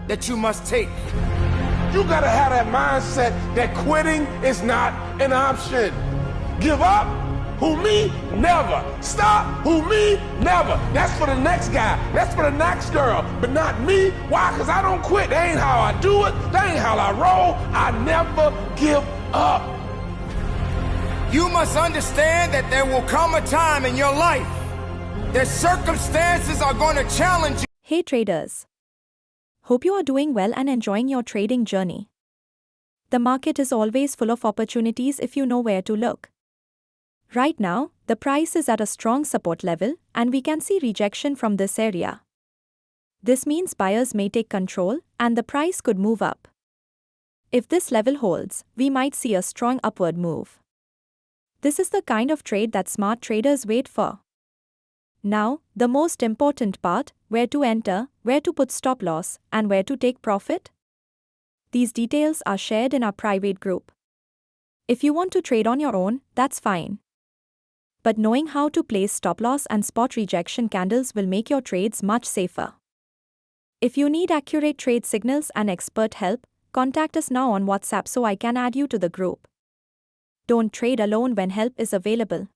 that you must take. You gotta have that mindset that quitting is not an option. Give up? Who, me? Never. Stop? Who, me? Never. That's for the next guy. That's for the next girl. But not me. Why? Because I don't quit. That ain't how I do it. That ain't how I roll. I never give up. You must understand that there will come a time in your life that circumstances are going to challenge you. Hey traders. Hope you are doing well and enjoying your trading journey. The market is always full of opportunities if you know where to look. Right now, the price is at a strong support level, and we can see rejection from this area. This means buyers may take control, and the price could move up. If this level holds, we might see a strong upward move. This is the kind of trade that smart traders wait for. Now, the most important part: where to enter, where to put stop loss, and where to take profit. These details are shared in our private group. If you want to trade on your own, that's fine. But knowing how to place stop loss and spot rejection candles will make your trades much safer. If you need accurate trade signals and expert help, contact us now on WhatsApp so I can add you to the group. Don't trade alone when help is available.